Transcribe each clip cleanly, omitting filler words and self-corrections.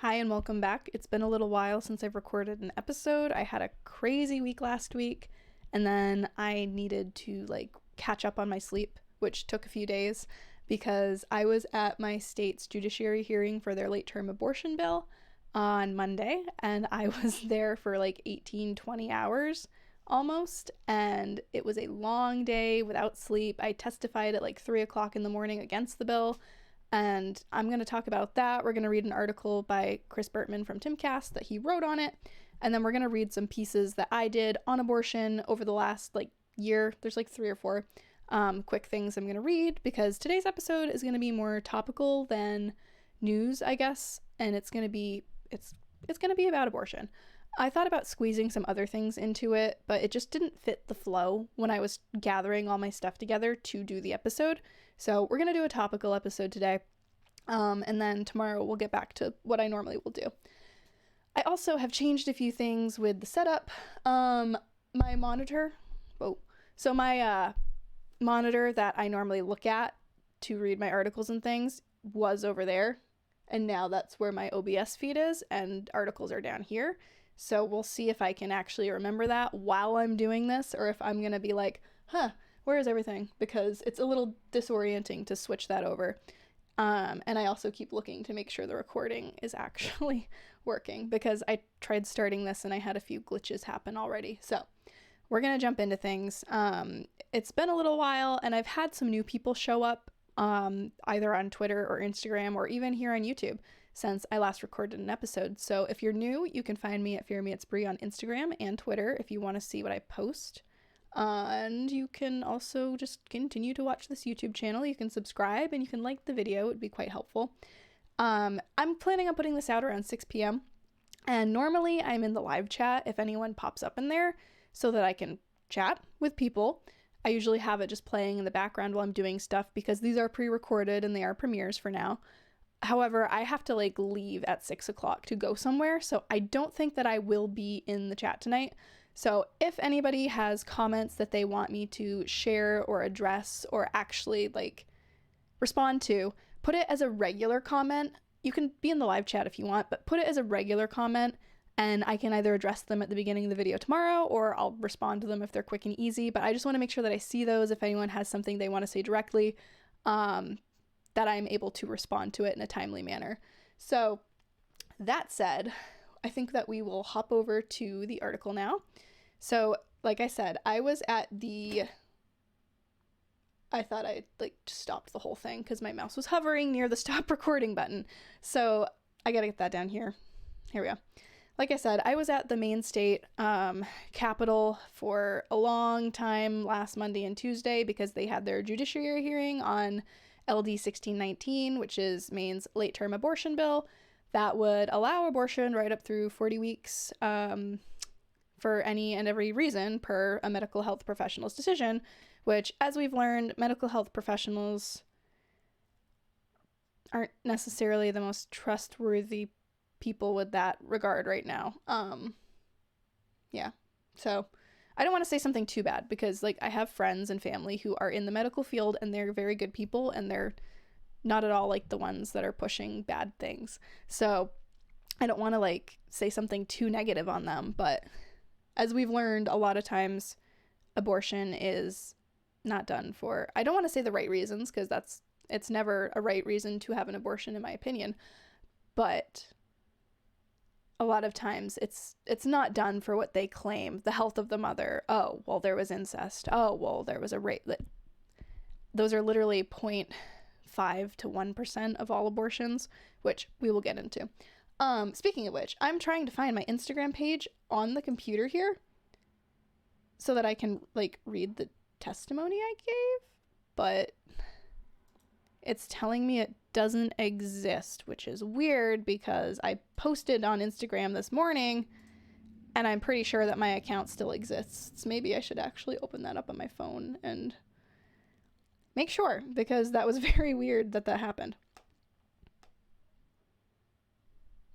Hi and welcome back. It's been a little while since I've recorded an episode. I had a crazy week last week, and then I needed to catch up on my sleep, which took a few days because I was at my state's judiciary hearing for their late term abortion bill on Monday, and I was there for 18, 20 hours almost, and it was a long day without sleep. I testified at 3 o'clock in the morning against the bill. And I'm going to talk about that. We're going to read an article by Chris Bertman from Timcast that he wrote on it. And then we're going to read some pieces that I did on abortion over the last year. There's 3 or 4 quick things I'm going to read because today's episode is going to be more topical than news, I guess. And it's going to be about abortion. I thought about squeezing some other things into it, but it just didn't fit the flow when I was gathering all my stuff together to do the episode. So we're going to do a topical episode today, and then tomorrow we'll get back to what I normally will do. I also have changed a few things with the setup. My monitor, my monitor that I normally look at to read my articles and things was over there, and now that's where my OBS feed is, and articles are down here. So we'll see if I can actually remember that while I'm doing this, or if I'm going to be where is everything? Because it's a little disorienting to switch that over. And I also keep looking to make sure the recording is actually working because I tried starting this and I had a few glitches happen already. So we're going to jump into things. It's been a little while and I've had some new people show up either on Twitter or Instagram or even here on YouTube since I last recorded an episode. So if you're new, you can find me at fearmeitsbre on Instagram and Twitter if you want to see what I post. And you can also just continue to watch this YouTube channel. You can subscribe and you can like the video. It would be quite helpful. I'm planning on putting this out around 6 p.m. And normally I'm in the live chat if anyone pops up in there so that I can chat with people. I usually have it just playing in the background while I'm doing stuff because these are pre-recorded and they are premieres for now. However, I have to leave at 6 o'clock to go somewhere, so I don't think that I will be in the chat tonight. So if anybody has comments that they want me to share or address or actually respond to, put it as a regular comment. You can be in the live chat if you want, but put it as a regular comment and I can either address them at the beginning of the video tomorrow or I'll respond to them if they're quick and easy. But I just want to make sure that I see those if anyone has something they want to say directly, that I'm able to respond to it in a timely manner. So that said, I think that we will hop over to the article now. So like I said, I was at I thought I stopped the whole thing because my mouse was hovering near the stop recording button. So I gotta get that down here. Here we go. Like I said, I was at the Maine state capitol for a long time last Monday and Tuesday because they had their judiciary hearing on LD1916, which is Maine's late term abortion bill that would allow abortion right up through 40 weeks for any and every reason per a medical health professional's decision, which, as we've learned, medical health professionals aren't necessarily the most trustworthy people with that regard right now. So I don't want to say something too bad because I have friends and family who are in the medical field and they're very good people and they're not at all the ones that are pushing bad things. So I don't want to say something too negative on them, but as we've learned, a lot of times abortion is not done for, I don't want to say the right reasons because it's never a right reason to have an abortion in my opinion, but a lot of times it's not done for what they claim, the health of the mother. Oh, well, there was incest. Oh, well, there was a rape. Those are literally 0.5 to 1% of all abortions, which we will get into. Speaking of which, I'm trying to find my Instagram page on the computer here so that I can read the testimony I gave, but it's telling me it doesn't exist, which is weird because I posted on Instagram this morning and I'm pretty sure that my account still exists. Maybe I should actually open that up on my phone and make sure because that was very weird that happened.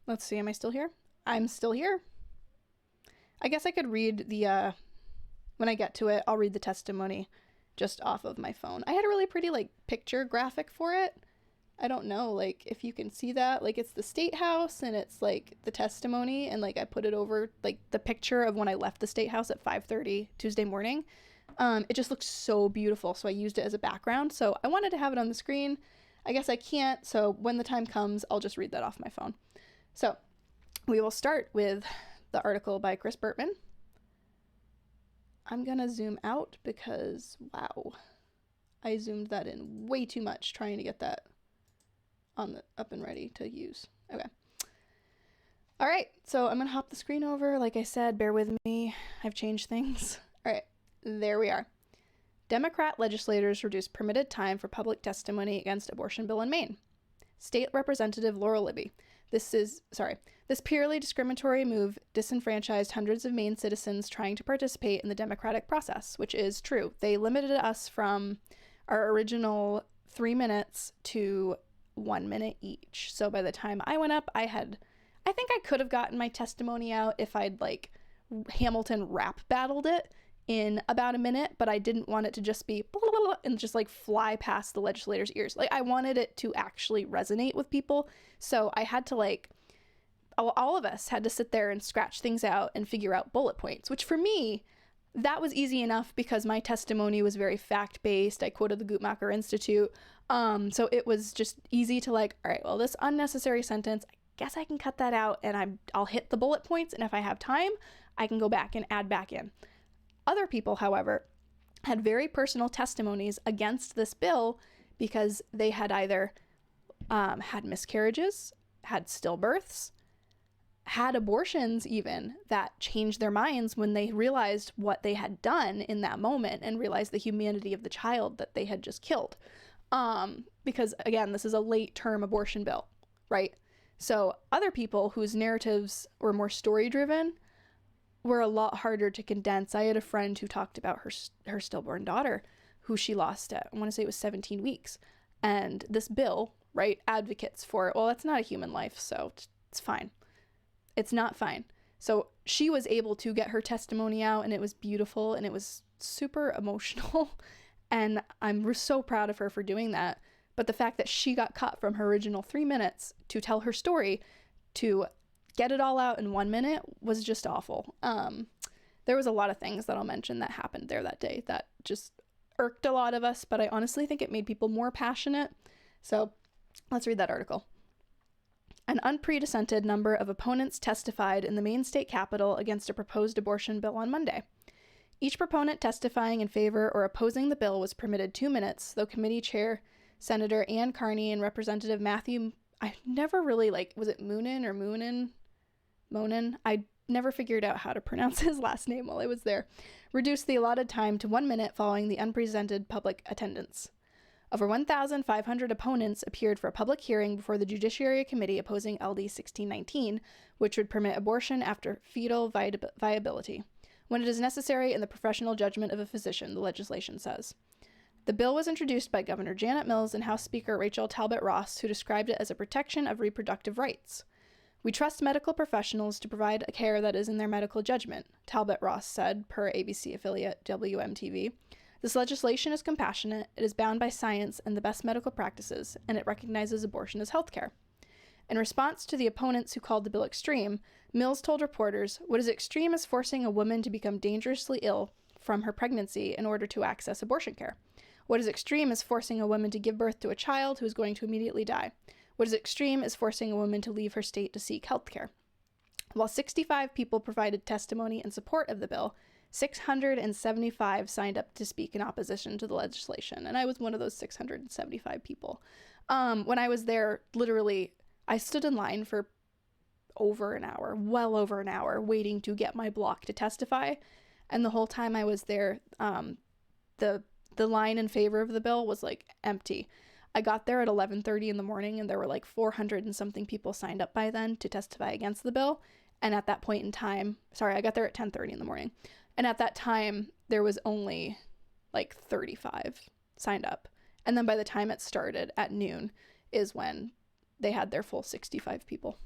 Let's see, am I still here? I'm still here. I guess I could read the, when I get to it, I'll read the testimony just off of my phone. I had a really pretty picture graphic for it I don't know, like, if you can see that. Like, it's the State House, and it's, like, the testimony, and, like, I put it over, like, the picture of when I left the State House at 5:30 Tuesday morning. It just looks so beautiful, so I used it as a background. So I wanted to have it on the screen. I guess I can't, so when the time comes, I'll just read that off my phone. So we will start with the article by Chris Burtman. I'm gonna zoom out because, wow, I zoomed that in way too much trying to get that on the up and ready to use. Okay. All right, so I'm gonna hop the screen over. Like I said, bear with me. I've changed things. All right, there we are. Democrat legislators reduce permitted time for public testimony against abortion bill in Maine. State Representative Laurel Libby. This purely discriminatory move disenfranchised hundreds of Maine citizens trying to participate in the democratic process, which is true. They limited us from our original 3 minutes to 1 minute each. So by the time I went up, I think I could have gotten my testimony out if I'd like Hamilton rap battled it in about a minute, but I didn't want it to just be blah, blah, blah, and just like fly past the legislators' ears. Like, I wanted it to actually resonate with people. So I had to like, all of us had to sit there and scratch things out and figure out bullet points, which for me, that was easy enough because my testimony was very fact-based. I quoted the Guttmacher Institute. So it was just easy to like, all right, well, this unnecessary sentence, I guess I can cut that out and I'll hit the bullet points. And if I have time, I can go back and add back in. Other people, however, had very personal testimonies against this bill because they had either had miscarriages, had stillbirths, had abortions even that changed their minds when they realized what they had done in that moment and realized the humanity of the child that they had just killed. Because again, this is a late term abortion bill, right? So other people whose narratives were more story driven were a lot harder to condense. I had a friend who talked about her stillborn daughter who she lost at, I want to say it was 17 weeks. And this bill, right, advocates for it. Well, that's not a human life, so it's fine. It's not fine. So she was able to get her testimony out, and it was beautiful, and it was super emotional. And I'm so proud of her for doing that. But the fact that she got cut from her original 3 minutes to tell her story, to get it all out in 1 minute, was just awful. There was a lot of things that I'll mention that happened there that day that just irked a lot of us, but I honestly think it made people more passionate. So let's read that article. An unprecedented number of opponents testified in the Maine state capitol against a proposed abortion bill on Monday. Each proponent testifying in favor or opposing the bill was permitted 2 minutes, though committee chair Senator Ann Carney and Representative Matthew, I never really was it Moonen or Moonen? I never figured out how to pronounce his last name while I was there, reduced the allotted time to 1 minute following the unprecedented public attendance. Over 1,500 opponents appeared for a public hearing before the Judiciary Committee opposing LD1916, which would permit abortion after fetal viability, when it is necessary in the professional judgment of a physician, the legislation says. The bill was introduced by Governor Janet Mills and House Speaker Rachel Talbot Ross, who described it as a protection of reproductive rights. We trust medical professionals to provide a care that is in their medical judgment, Talbot Ross said, per ABC affiliate WMTV. This legislation is compassionate, it is bound by science and the best medical practices, and it recognizes abortion as healthcare. In response to the opponents who called the bill extreme, Mills told reporters, "What is extreme is forcing a woman to become dangerously ill from her pregnancy in order to access abortion care. What is extreme is forcing a woman to give birth to a child who is going to immediately die. What is extreme is forcing a woman to leave her state to seek health care." While 65 people provided testimony in support of the bill, 675 signed up to speak in opposition to the legislation, and I was one of those 675 people. When I was there, literally, I stood in line for over an hour, well over an hour, waiting to get my block to testify, and the whole time I was there, the line in favor of the bill was empty. I got there at 11:30 in the morning, and there were 400 and something people signed up by then to testify against the bill. And at that point in time, I got there at 10:30 in the morning. And at that time, there was only 35 signed up. And then by the time it started at noon is when they had their full 65 people.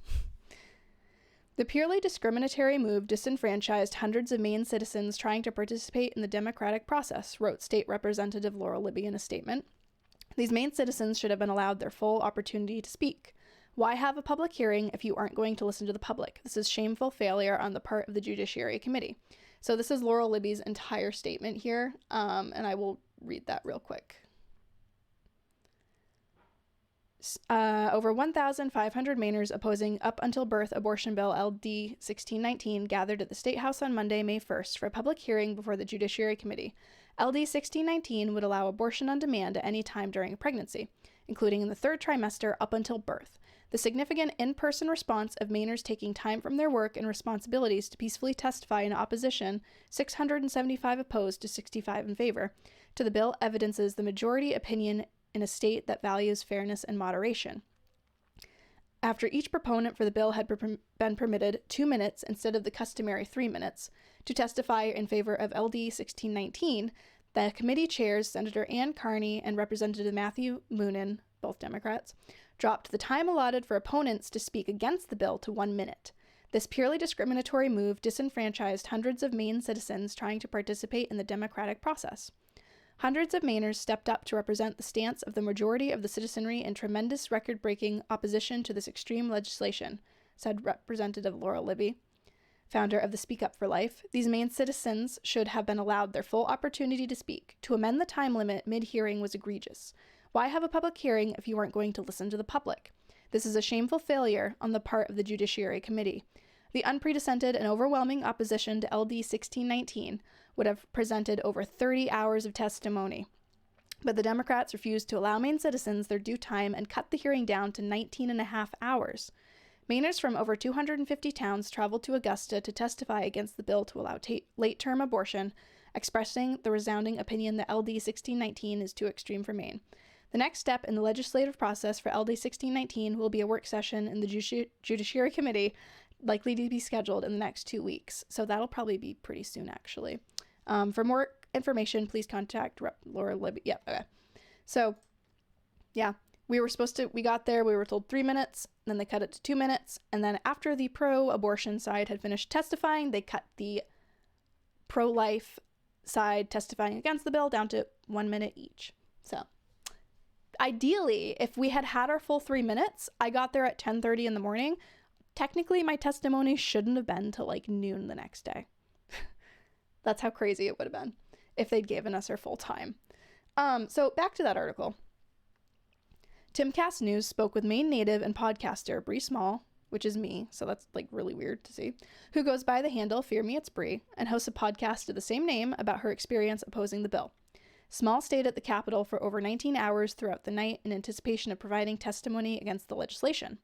The purely discriminatory move disenfranchised hundreds of Maine citizens trying to participate in the democratic process, wrote State Representative Laurel Libby in a statement. These Maine citizens should have been allowed their full opportunity to speak. Why have a public hearing if you aren't going to listen to the public? This is shameful failure on the part of the Judiciary Committee. So this is Laurel Libby's entire statement here, and I will read that real quick. Over 1,500 Mainers opposing up until birth abortion bill LD1916 gathered at the State House on Monday, May 1st, for a public hearing before the Judiciary Committee. LD1916 would allow abortion on demand at any time during a pregnancy, including in the third trimester up until birth. The significant in-person response of Mainers taking time from their work and responsibilities to peacefully testify in opposition, 675 opposed to 65 in favor, to the bill evidences the majority opinion in a state that values fairness and moderation. After each proponent for the bill had been permitted 2 minutes instead of the customary 3 minutes to testify in favor of LD1919, the committee chairs, Senator Ann Carney and Representative Matthew Moonen, both Democrats, dropped the time allotted for opponents to speak against the bill to 1 minute. This purely discriminatory move disenfranchised hundreds of Maine citizens trying to participate in the democratic process. Hundreds of Mainers stepped up to represent the stance of the majority of the citizenry in tremendous record-breaking opposition to this extreme legislation, said Representative Laurel Libby, founder of the Speak Up for Life. These Maine citizens should have been allowed their full opportunity to speak. To amend the time limit mid-hearing was egregious. Why have a public hearing if you aren't going to listen to the public? This is a shameful failure on the part of the Judiciary Committee. The unprecedented and overwhelming opposition to LD1919 would have presented over 30 hours of testimony, but the Democrats refused to allow Maine citizens their due time and cut the hearing down to 19 and a half hours. Mainers from over 250 towns traveled to Augusta to testify against the bill to allow late-term abortion, expressing the resounding opinion that LD1919 is too extreme for Maine. The next step in the legislative process for LD1919 will be a work session in the Judiciary Committee, likely to be scheduled in the next 2 weeks. So that'll probably be pretty soon, actually. For more information, please contact Laura Libby. Yeah, okay. So, yeah, we got there, we were told 3 minutes, then they cut it to 2 minutes, and then after the pro-abortion side had finished testifying, they cut the pro-life side testifying against the bill down to 1 minute each. So, ideally, if we had had our full 3 minutes, I got there at 10:30 in the morning, technically my testimony shouldn't have been till like noon the next day. That's how crazy it would have been if they'd given us our full time. So back to that article. Timcast News spoke with Maine native and podcaster Bree Small, which is me, so that's like really weird to see, who goes by the handle fearmeitsbre and hosts a podcast of the same name about her experience opposing the bill. Small stayed at the Capitol for over 19 hours throughout the night in anticipation of providing testimony against the legislation.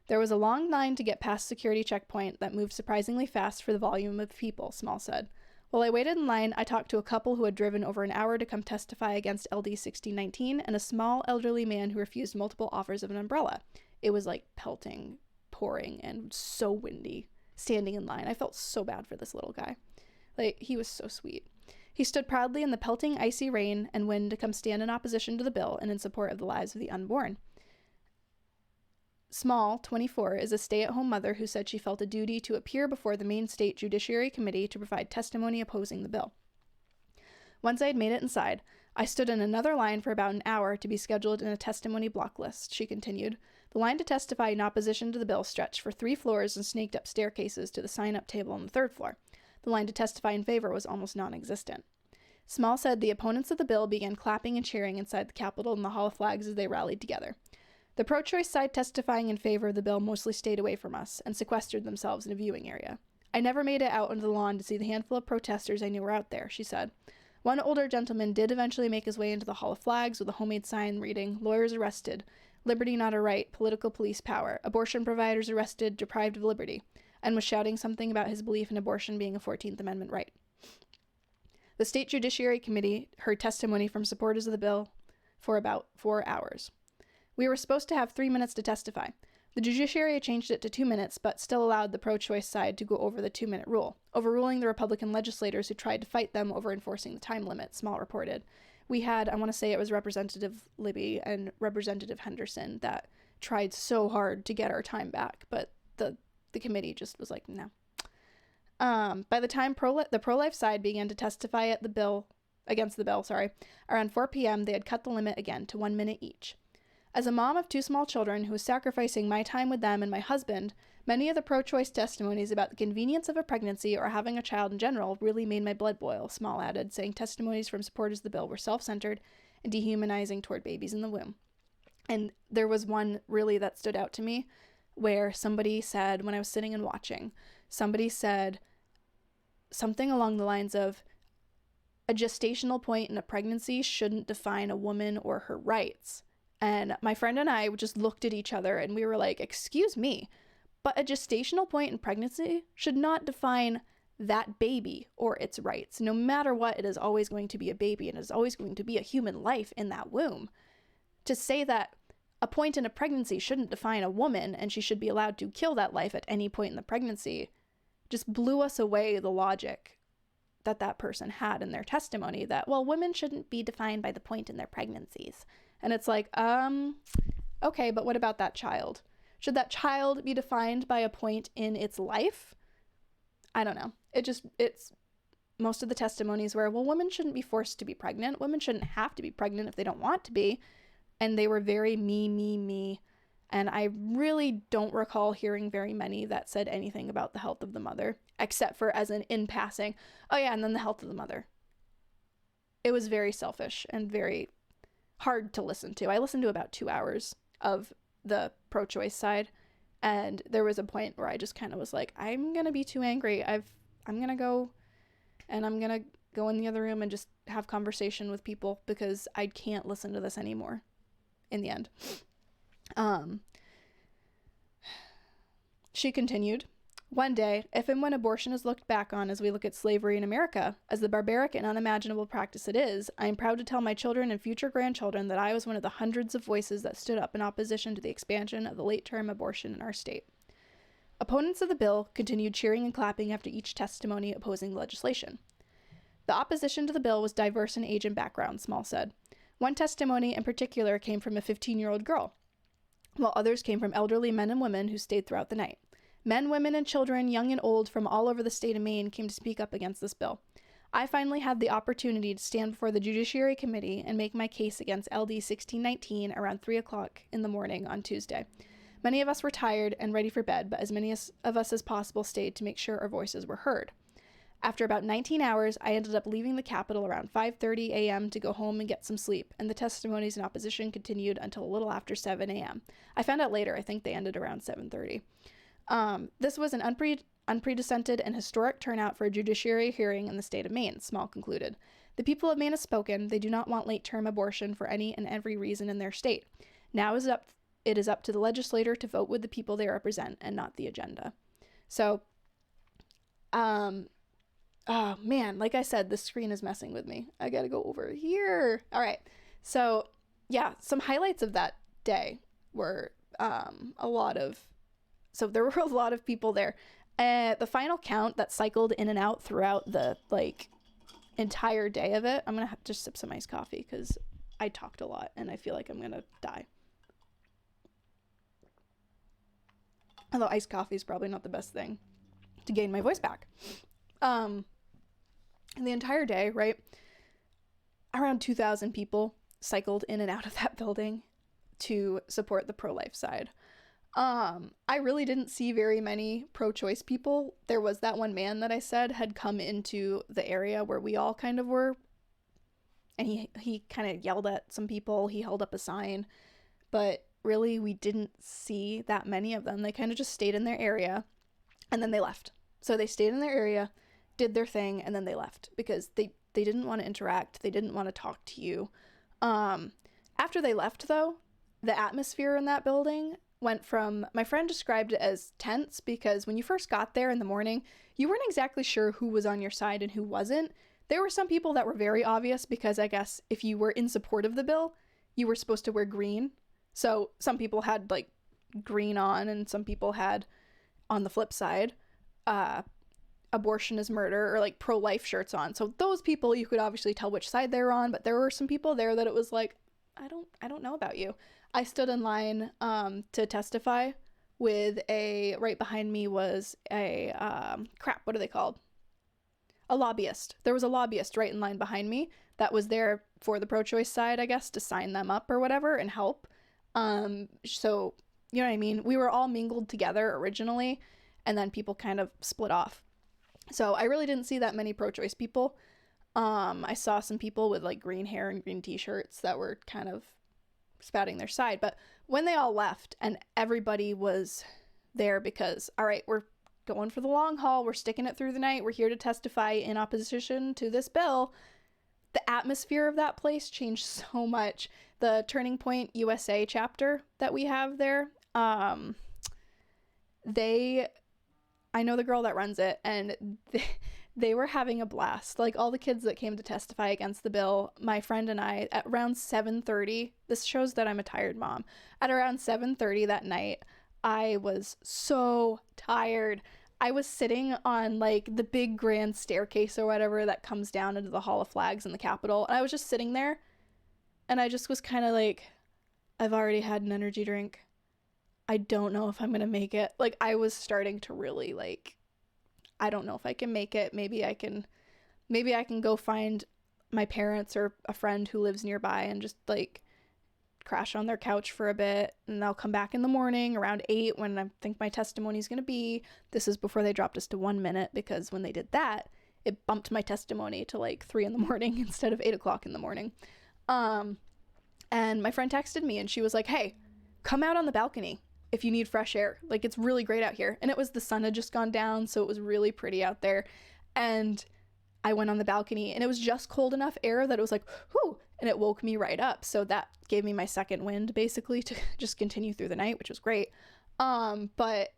There was a long line to get past security checkpoint that moved surprisingly fast for the volume of people, Small said. While I waited in line, I talked to a couple who had driven over an hour to come testify against LD1919 and a small elderly man who refused multiple offers of an umbrella. It was like pelting, pouring, and so windy. Standing in line, I felt so bad for this little guy. Like, he was so sweet. He stood proudly in the pelting, icy rain and wind to come stand in opposition to the bill and in support of the lives of the unborn. Small, 24, is a stay-at-home mother who said she felt a duty to appear before the Maine State Judiciary Committee to provide testimony opposing the bill. Once I had made it inside, I stood in another line for about an hour to be scheduled in a testimony block list, she continued. The line to testify in opposition to the bill stretched for 3 floors and snaked up staircases to the sign-up table on the 3rd floor. The line to testify in favor was almost non-existent. Small said the opponents of the bill began clapping and cheering inside the Capitol and the Hall of Flags as they rallied together. The pro-choice side testifying in favor of the bill mostly stayed away from us and sequestered themselves in a viewing area. I never made it out onto the lawn to see the handful of protesters I knew were out there, she said. One older gentleman did eventually make his way into the Hall of Flags with a homemade sign reading, "Lawyers arrested, liberty not a right, political police power, abortion providers arrested, deprived of liberty," and was shouting something about his belief in abortion being a 14th Amendment right. The State Judiciary Committee heard testimony from supporters of the bill for about 4 hours. We were supposed to have 3 minutes to testify. The judiciary changed it to 2 minutes, but still allowed the pro-choice side to go over the 2-minute rule, overruling the Republican legislators who tried to fight them over enforcing the time limit, Small reported. We had, I want to say it was Representative Libby and Representative Henderson that tried so hard to get our time back, but the committee just was like, no. By the time the pro-life side began to testify at the bill Around 4 p.m., they had cut the limit again to 1 minute each. As a mom of 2 small children who was sacrificing my time with them and my husband, many of the pro-choice testimonies about the convenience of a pregnancy or having a child in general really made my blood boil, Small added, saying testimonies from supporters of the bill were self-centered and dehumanizing toward babies in the womb. And there was one really that stood out to me where somebody said, when I was sitting and watching, somebody said something along the lines of, a gestational point in a pregnancy shouldn't define a woman or her rights. And my friend and I just looked at each other and we were like, excuse me, but a gestational point in pregnancy should not define that baby or its rights. No matter what, it is always going to be a baby and it is always going to be a human life in that womb. To say that a point in a pregnancy shouldn't define a woman and she should be allowed to kill that life at any point in the pregnancy just blew us away the logic that person had in their testimony that, well, women shouldn't be defined by the point in their pregnancies. And it's like, okay, but what about that child? Should that child be defined by a point in its life? I don't know. It's most of the testimonies were, well, women shouldn't be forced to be pregnant. Women shouldn't have to be pregnant if they don't want to be. And they were very me. And I really don't recall hearing very many that said anything about the health of the mother, except for as an in passing, oh yeah, and then the health of the mother. It was very selfish and very hard to listen to. I listened to about 2 hours of the pro-choice side, and there was a point where I just kind of was like, I'm going to be too angry. I'm going to go and I'm going to go in the other room and just have conversation with people because I can't listen to this anymore in the end. She continued, one day, if and when abortion is looked back on as we look at slavery in America, as the barbaric and unimaginable practice it is, I am proud to tell my children and future grandchildren that I was one of the hundreds of voices that stood up in opposition to the expansion of the late-term abortion in our state. Opponents of the bill continued cheering and clapping after each testimony opposing the legislation. The opposition to the bill was diverse in age and background, Small said. One testimony in particular came from a 15-year-old girl, while others came from elderly men and women who stayed throughout the night. Men, women, and children, young and old, from all over the state of Maine came to speak up against this bill. I finally had the opportunity to stand before the Judiciary Committee and make my case against LD1916 around 3 o'clock in the morning on Tuesday. Many of us were tired and ready for bed, but as many of us as possible stayed to make sure our voices were heard. After about 19 hours, I ended up leaving the Capitol around 5:30 a.m. to go home and get some sleep, and the testimonies in opposition continued until a little after 7 a.m. I found out later, I think they ended around 7:30. This was an unprecedented and historic turnout for a judiciary hearing in the state of Maine, Small concluded. The people of Maine have spoken. They do not want late-term abortion for any and every reason in their state. Now it is up to the legislator to vote with the people they represent and not the agenda. So, oh man, like I said, the screen is messing with me. I gotta go over here. All right. So yeah, some highlights of that day were so there were a lot of people there. The final count that cycled in and out throughout the entire day of it, I'm gonna have to just sip some iced coffee because I talked a lot and I feel like I'm gonna die. Although iced coffee is probably not the best thing to gain my voice back. The entire day, right, around 2,000 people cycled in and out of that building to support the pro-life side. I really didn't see very many pro-choice people. There was that one man that I said had come into the area where we all kind of were, and he kind of yelled at some people. He held up a sign, but really we didn't see that many of them. They kind of just stayed in their area and then they left. So they stayed in their area, did their thing, and then they left because they didn't want to interact. They didn't want to talk to you. After they left, though, the atmosphere in that building went from, my friend described it as tense because when you first got there in the morning, you weren't exactly sure who was on your side and who wasn't. There were some people that were very obvious because I guess if you were in support of the bill, you were supposed to wear green. So some people had like green on and some people had, on the flip side, abortion is murder or like pro-life shirts on. So those people, you could obviously tell which side they were on, but there were some people there that it was like, I don't know about you. I stood in line to testify with right behind me was what are they called? A lobbyist. There was a lobbyist right in line behind me, that was there for the pro-choice side, I guess, to sign them up or whatever and help. So, you know what I mean? We were all mingled together originally, and then people kind of split off. So I really didn't see that many pro-choice people. I saw some people with like green hair and green t-shirts that were kind of spouting their side. But when they all left and everybody was there because, all right, we're going for the long haul, we're sticking it through the night, we're here to testify in opposition to this bill, the atmosphere of that place changed so much. The Turning Point USA chapter that we have there, I know the girl that runs it, and they were having a blast. Like, all the kids that came to testify against the bill, my friend and I, at around 7:30, this shows that I'm a tired mom. At around 7:30 that night, I was so tired. I was sitting on, like, the big grand staircase or whatever that comes down into the Hall of Flags in the Capitol, and I was just sitting there, and I just was kind of like, I've already had an energy drink. I don't know if I'm gonna make it. Like, I was starting to really, like, I don't know if I can make it. Maybe I can go find my parents or a friend who lives nearby and just, like, crash on their couch for a bit, and I'll come back in the morning around 8 when I think my testimony is going to be. This is before they dropped us to 1 minute, because when they did that, it bumped my testimony to like 3 in the morning instead of 8 o'clock in the morning. And my friend texted me and she was like, hey, come out on the balcony if you need fresh air. Like, it's really great out here. And it was, the sun had just gone down, so it was really pretty out there. And I went on the balcony and it was just cold enough air that it was like, whoo, and it woke me right up. So that gave me my second wind, basically, to just continue through the night, which was great. But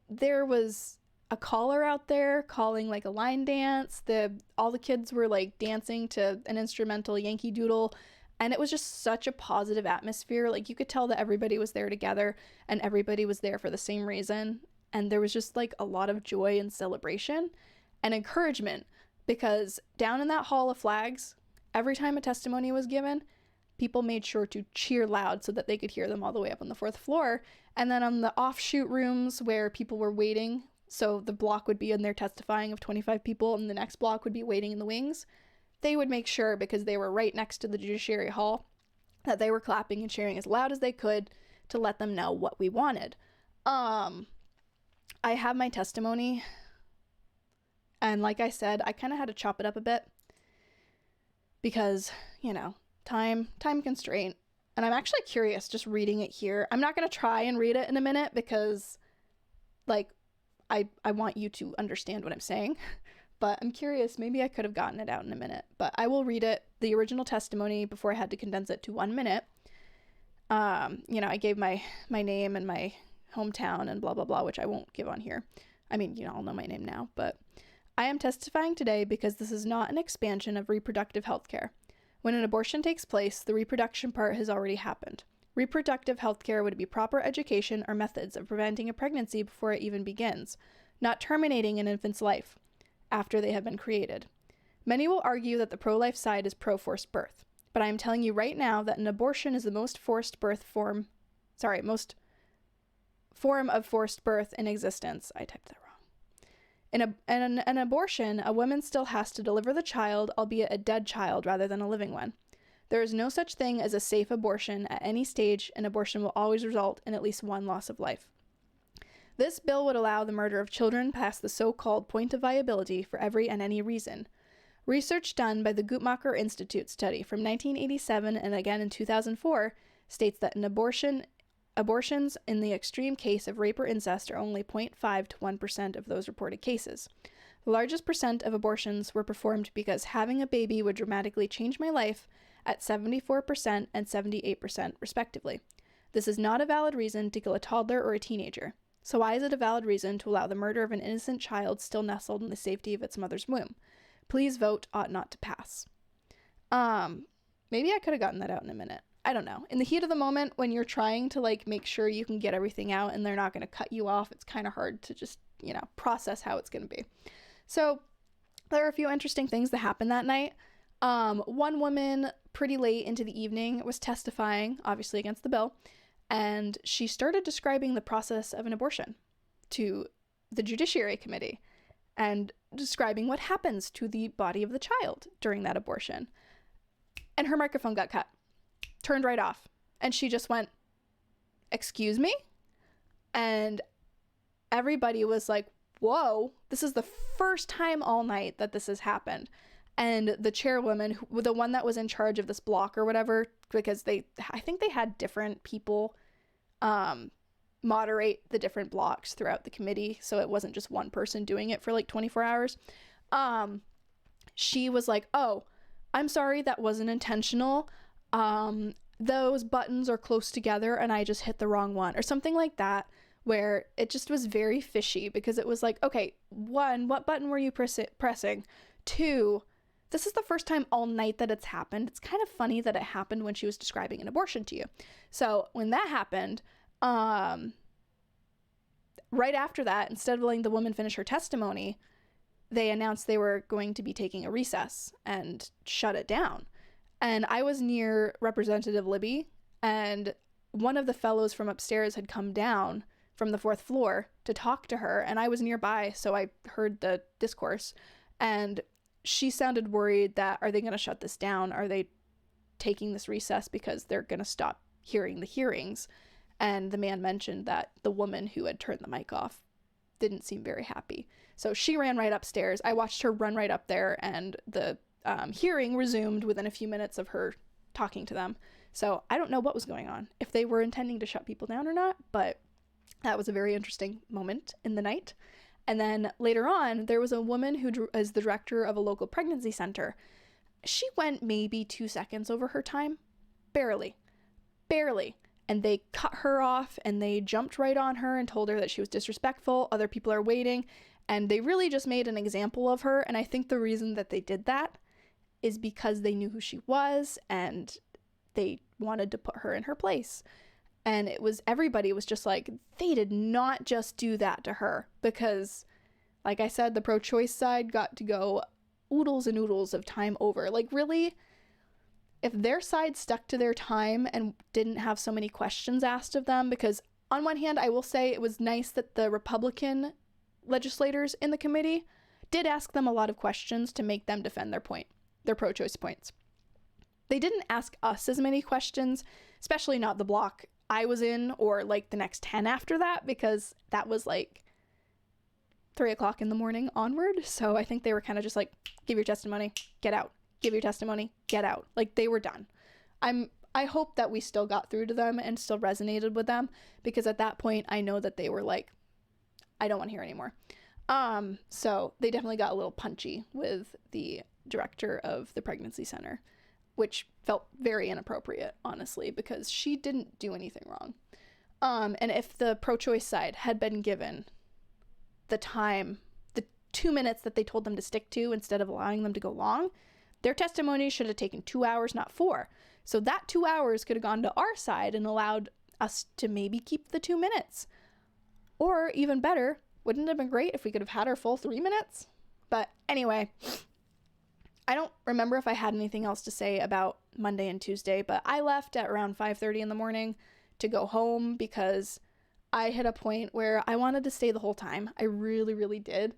there was a caller out there calling like a line dance. All the kids were like dancing to an instrumental Yankee Doodle, and it was just such a positive atmosphere. Like, you could tell that everybody was there together and everybody was there for the same reason. And there was just like a lot of joy and celebration and encouragement, because down in that Hall of Flags, every time a testimony was given, people made sure to cheer loud so that they could hear them all the way up on the 4th floor. And then on the offshoot rooms where people were waiting, so the block would be in there testifying of 25 people and the next block would be waiting in the wings, they would make sure, because they were right next to the Judiciary Hall, that they were clapping and cheering as loud as they could to let them know what we wanted. I have my testimony, and like I said, I kind of had to chop it up a bit because, you know, time constraint. And I'm actually curious just reading it here. I'm not going to try and read it in a minute because, like, I want you to understand what I'm saying. But I'm curious, maybe I could have gotten it out in a minute. But I will read it, the original testimony, before I had to condense it to 1 minute. You know, I gave my name and my hometown and blah, blah, blah, which I won't give on here. I mean, you all know my name now. But I am testifying today because this is not an expansion of reproductive health care. When an abortion takes place, the reproduction part has already happened. Reproductive health care would be proper education or methods of preventing a pregnancy before it even begins, not terminating an infant's life after they have been created. Many will argue that the pro-life side is pro-forced birth, but I am telling you right now that an abortion is the most form of forced birth in existence. I typed that wrong. In an abortion, a woman still has to deliver the child, albeit a dead child rather than a living one. There is no such thing as a safe abortion. At any stage, an abortion will always result in at least one loss of life. This bill would allow the murder of children past the so-called point of viability for every and any reason. Research done by the Guttmacher Institute study from 1987 and again in 2004 states that abortions in the extreme case of rape or incest are only 0.5 to 1% of those reported cases. The largest percent of abortions were performed because having a baby would dramatically change my life at 74% and 78% respectively. This is not a valid reason to kill a toddler or a teenager. So why is it a valid reason to allow the murder of an innocent child still nestled in the safety of its mother's womb? Please vote ought not to pass. Maybe I could have gotten that out in a minute. I don't know. In the heat of the moment, when you're trying to like make sure you can get everything out and they're not going to cut you off, it's kind of hard to just, you know, process how it's going to be. So there are a few interesting things that happened that night. One woman pretty late into the evening was testifying, obviously against the bill, and she started describing the process of an abortion to the Judiciary Committee and describing what happens to the body of the child during that abortion. and her microphone got cut, turned right off. And she just went, "Excuse me?" And everybody was like, whoa, this is the first time all night that this has happened. And the chairwoman, the one that was in charge of this block or whatever, because I think they had different people moderate the different blocks throughout the committee, so it wasn't just one person doing it for like 24 hours. She was like, "Oh, I'm sorry, that wasn't intentional. Those buttons are close together and I just hit the wrong one," or something like that, where it just was very fishy, because it was like, okay, one, what button were you pressing? Two, this is the first time all night that it's happened. It's kind of funny that it happened when she was describing an abortion to you. So when that happened, right after that, instead of letting the woman finish her testimony, they announced they were going to be taking a recess and shut it down. And I was near Representative Libby, and one of the fellows from upstairs had come down from the 4th floor to talk to her, and I was nearby, so I heard the discourse, and she sounded worried that, are they going to shut this down? Are they taking this recess because they're going to stop hearing the hearings? And the man mentioned that the woman who had turned the mic off didn't seem very happy. So she ran right upstairs. I watched her run right up there, and the hearing resumed within a few minutes of her talking to them. So I don't know what was going on, if they were intending to shut people down or not, but that was a very interesting moment in the night. And then later on, there was a woman who is the director of a local pregnancy center. She went maybe 2 seconds over her time. Barely. And they cut her off, and they jumped right on her and told her that she was disrespectful. Other people are waiting. And they really just made an example of her. And I think the reason that they did that is because they knew who she was and they wanted to put her in her place. And everybody was just like, they did not just do that to her, because, like I said, the pro-choice side got to go oodles and oodles of time over. Like, really, if their side stuck to their time and didn't have so many questions asked of them, because on one hand, I will say it was nice that the Republican legislators in the committee did ask them a lot of questions to make them defend their pro-choice points. They didn't ask us as many questions, especially not the block I was in, or like the next 10 after that, because that was like 3 o'clock in the morning onward. So I think they were kind of just like, give your testimony, get out. Give your testimony, get out. Like, they were done. I hope that we still got through to them and still resonated with them, because at that point I know that they were like, I don't want to hear anymore. So they definitely got a little punchy with the director of the pregnancy center, which felt very inappropriate, honestly, because she didn't do anything wrong. And if the pro-choice side had been given the time, the 2 minutes that they told them to stick to, instead of allowing them to go long, their testimony should have taken 2 hours, not 4. So that 2 hours could have gone to our side and allowed us to maybe keep the 2 minutes. Or even better, wouldn't it have been great if we could have had our full 3 minutes? But anyway, I don't remember if I had anything else to say about Monday and Tuesday, but I left at around 5:30 in the morning to go home, because I hit a point where I wanted to stay the whole time. I really, really did.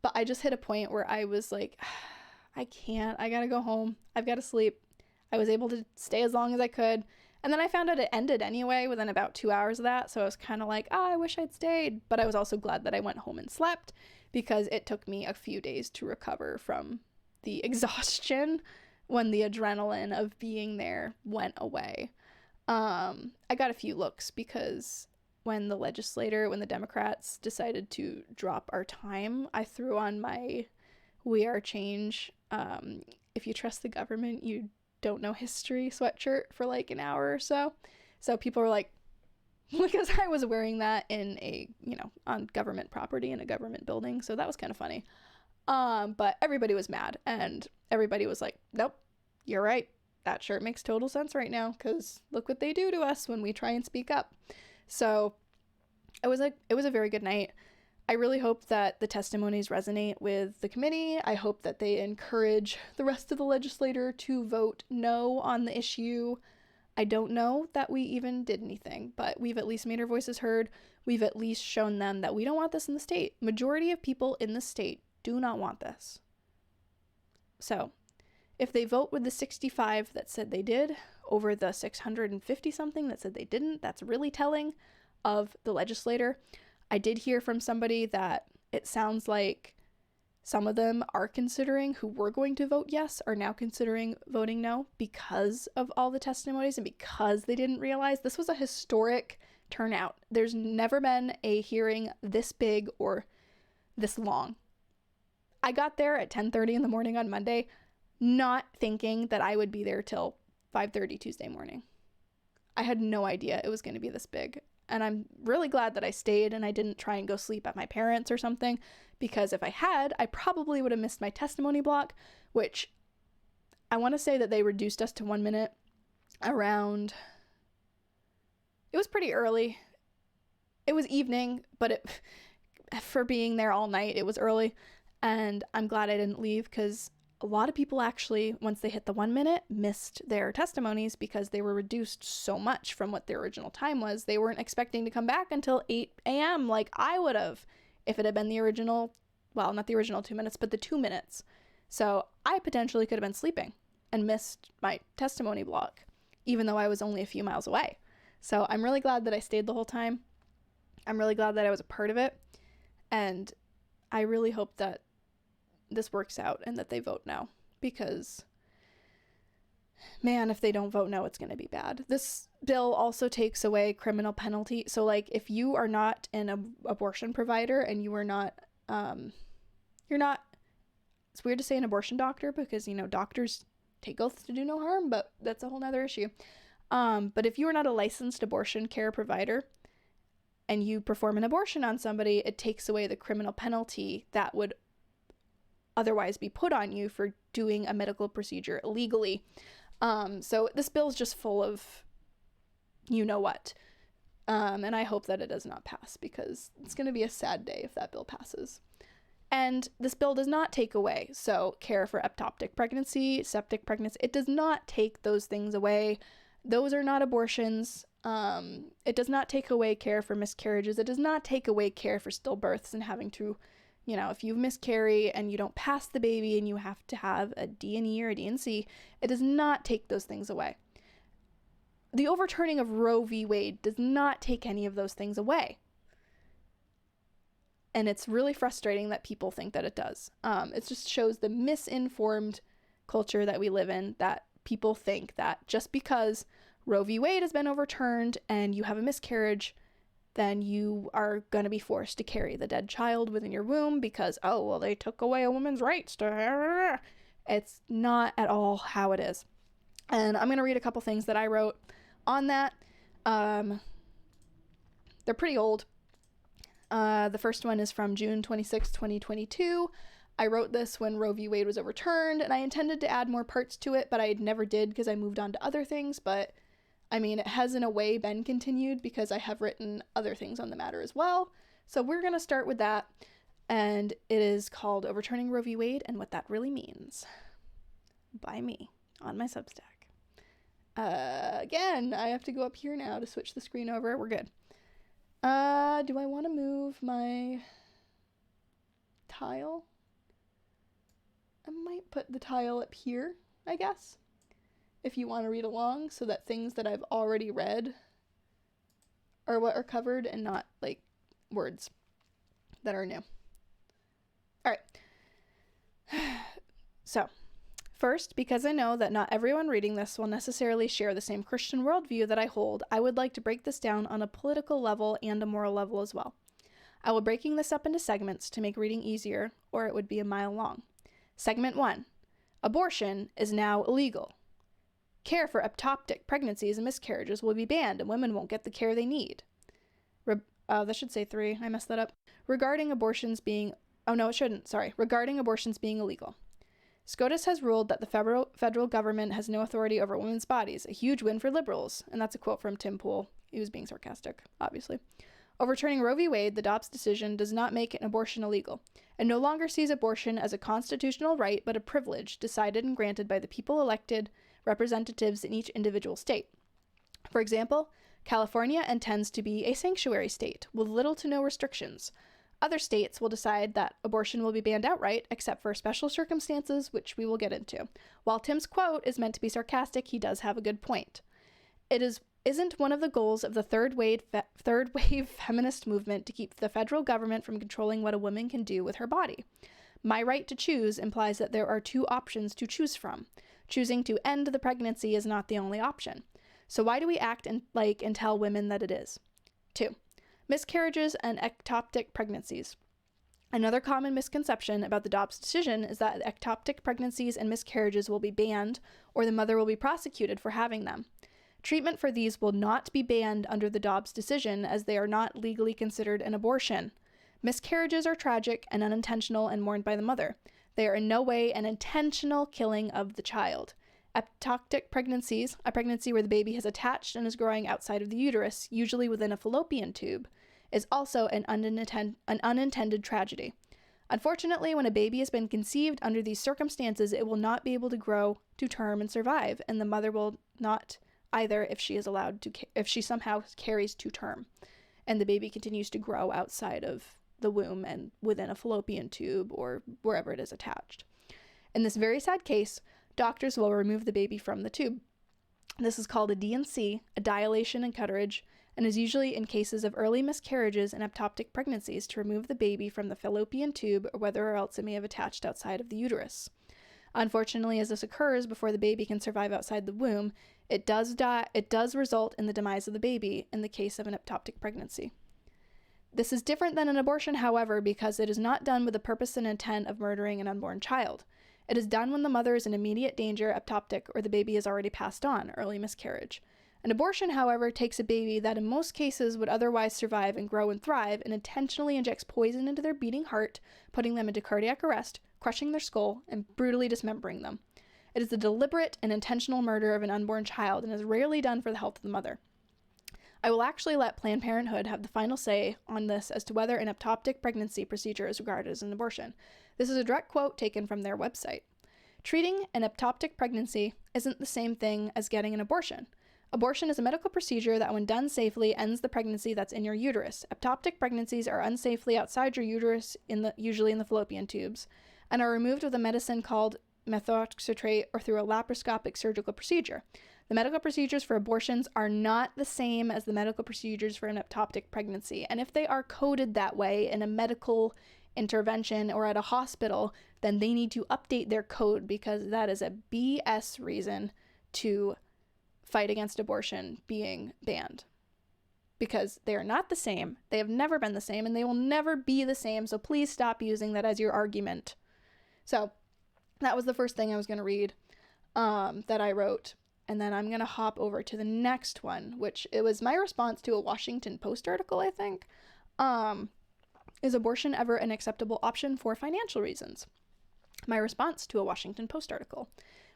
But I just hit a point where I was like, I can't. I gotta go home. I've got to sleep. I was able to stay as long as I could. And then I found out it ended anyway within about 2 hours of that. So I was kind of like, oh, I wish I'd stayed. But I was also glad that I went home and slept, because it took me a few days to recover from the exhaustion when the adrenaline of being there went away. I got a few looks, because when the Democrats decided to drop our time, I threw on my "We Are Change, if you trust the government, you don't know history" sweatshirt for like an hour or so. So people were like, because I was wearing that in on government property in a government building. So that was kind of funny. But everybody was mad, and everybody was like, nope, you're right. That shirt makes total sense right now, because look what they do to us when we try and speak up. So it was a very good night. I really hope that the testimonies resonate with the committee. I hope that they encourage the rest of the legislature to vote no on the issue. I don't know that we even did anything, but we've at least made our voices heard. We've at least shown them that we don't want this in the state. Majority of people in the state do not want this. So If they vote with the 65 that said they did over the 650 something that said they didn't, that's really telling of the legislator. I did hear from somebody that it sounds like some of them are considering, who were going to vote yes, are now considering voting no because of all the testimonies and because they didn't realize this was a historic turnout. There's never been a hearing this big or this long. I got there at 10:30 in the morning on Monday, not thinking that I would be there till 5:30 Tuesday morning. I had no idea it was going to be this big. And I'm really glad that I stayed and I didn't try and go sleep at my parents' or something, because if I had, I probably would have missed my testimony block, which I want to say that they reduced us to 1 minute around, it was pretty early. It was evening, but for being there all night, it was early. And I'm glad I didn't leave, because a lot of people actually, once they hit the 1 minute, missed their testimonies because they were reduced so much from what their original time was. They weren't expecting to come back until 8 a.m. like I would have if it had been the original, well, not the original 2 minutes, but the 2 minutes. So I potentially could have been sleeping and missed my testimony block, even though I was only a few miles away. So I'm really glad that I stayed the whole time. I'm really glad that I was a part of it. And I really hope that this works out and that they vote no, because man, if they don't vote no, it's going to be bad. This bill also takes away criminal penalty. So like if you are not an abortion provider and you are not you're not, it's weird to say an abortion doctor because, you know, doctors take oaths to do no harm, but that's a whole nother issue. But if you are not a licensed abortion care provider and you perform an abortion on somebody, it takes away the criminal penalty that would otherwise be put on you for doing a medical procedure illegally. So this bill is just full of you know what. And I hope that it does not pass, because it's going to be a sad day if that bill passes. And this bill does not take away, so care for ectopic pregnancy, septic pregnancy, it does not take those things away. Those are not abortions. It does not take away care for miscarriages. It does not take away care for stillbirths and having to, you know, if you miscarry and you don't pass the baby and you have to have a D&E or a D&C, it does not take those things away. The overturning of Roe v. Wade does not take any of those things away. And it's really frustrating that people think that it does. It just shows the misinformed culture that we live in, that people think that just because Roe v. Wade has been overturned and you have a miscarriage, then you are going to be forced to carry the dead child within your womb because, oh, well, they took away a woman's rights to... It's not at all how it is. And I'm going to read a couple things that I wrote on that. They're pretty old. The first one is from June 26, 2022. I wrote this when Roe v. Wade was overturned, and I intended to add more parts to it, but I never did because I moved on to other things. But I mean, it has in a way been continued because I have written other things on the matter as well. So we're going to start with that. And it is called Overturning Roe v. Wade and What That Really Means by me on my Substack. Again, I have to go up here now to switch the screen over. We're good. Do I want to move my tile? I might put the tile up here, I guess, if you want to read along, so that things that I've already read are what are covered and not like words that are new. All right. So, first, because I know that not everyone reading this will necessarily share the same Christian worldview that I hold, I would like to break this down on a political level and a moral level as well. I will be breaking this up into segments to make reading easier, or it would be a mile long. Segment 1. Abortion is now illegal. Care for ectopic pregnancies and miscarriages will be banned, and women won't get the care they need. That should say 3. I messed that up. Regarding abortions being... Oh, no, it shouldn't. Sorry. Regarding abortions being illegal. SCOTUS has ruled that the federal government has no authority over women's bodies, a huge win for liberals. And that's a quote from Tim Pool. He was being sarcastic, obviously. Overturning Roe v. Wade, the Dobbs decision does not make an abortion illegal, and no longer sees abortion as a constitutional right but a privilege decided and granted by the people elected representatives in each individual state. For example, California intends to be a sanctuary state with little to no restrictions. Other states will decide that abortion will be banned outright, except for special circumstances, which we will get into. While Tim's quote is meant to be sarcastic, he does have a good point. Isn't one of the goals of the third wave feminist movement to keep the federal government from controlling what a woman can do with her body? My right to choose implies that there are two options to choose from. Choosing to end the pregnancy is not the only option. So why do we act and tell women that it is? 2. Miscarriages and ectopic pregnancies. Another common misconception about the Dobbs decision is that ectopic pregnancies and miscarriages will be banned or the mother will be prosecuted for having them. Treatment for these will not be banned under the Dobbs decision as they are not legally considered an abortion. Miscarriages are tragic and unintentional and mourned by the mother. They are in no way an intentional killing of the child. Ectopic pregnancies, a pregnancy where the baby has attached and is growing outside of the uterus, usually within a fallopian tube, is also an unintended tragedy. Unfortunately, when a baby has been conceived under these circumstances, it will not be able to grow to term and survive, and the mother will not either if she somehow carries to term, and the baby continues to grow outside of the womb and within a fallopian tube or wherever it is attached. In this very sad case, doctors will remove the baby from the tube. This is called a D&C, a dilation and curettage, and is usually in cases of early miscarriages and ectopic pregnancies to remove the baby from the fallopian tube or whether else it may have attached outside of the uterus. Unfortunately, as this occurs before the baby can survive outside the womb, it does result in the demise of the baby in the case of an ectopic pregnancy. This is different than an abortion, however, because it is not done with the purpose and intent of murdering an unborn child. It is done when the mother is in immediate danger, ectopic, or the baby has already passed on, early miscarriage. An abortion, however, takes a baby that in most cases would otherwise survive and grow and thrive and intentionally injects poison into their beating heart, putting them into cardiac arrest, crushing their skull, and brutally dismembering them. It is the deliberate and intentional murder of an unborn child and is rarely done for the health of the mother. I will actually let Planned Parenthood have the final say on this as to whether an ectopic pregnancy procedure is regarded as an abortion. This is a direct quote taken from their website. Treating an ectopic pregnancy isn't the same thing as getting an abortion. Abortion is a medical procedure that, when done safely, ends the pregnancy that's in your uterus. Ectopic pregnancies are unsafely outside your uterus, usually in the fallopian tubes, and are removed with a medicine called methotrexate or through a laparoscopic surgical procedure. The medical procedures for abortions are not the same as the medical procedures for an ectopic pregnancy, and if they are coded that way in a medical intervention or at a hospital, then they need to update their code because that is a BS reason to fight against abortion being banned. Because they are not the same, they have never been the same, and they will never be the same, so please stop using that as your argument. So, that was the first thing I was going to read that I wrote, and then I'm going to hop over to the next one, which it was my response to a Washington Post article, I think. Is abortion ever an acceptable option for financial reasons? My response to a Washington Post article,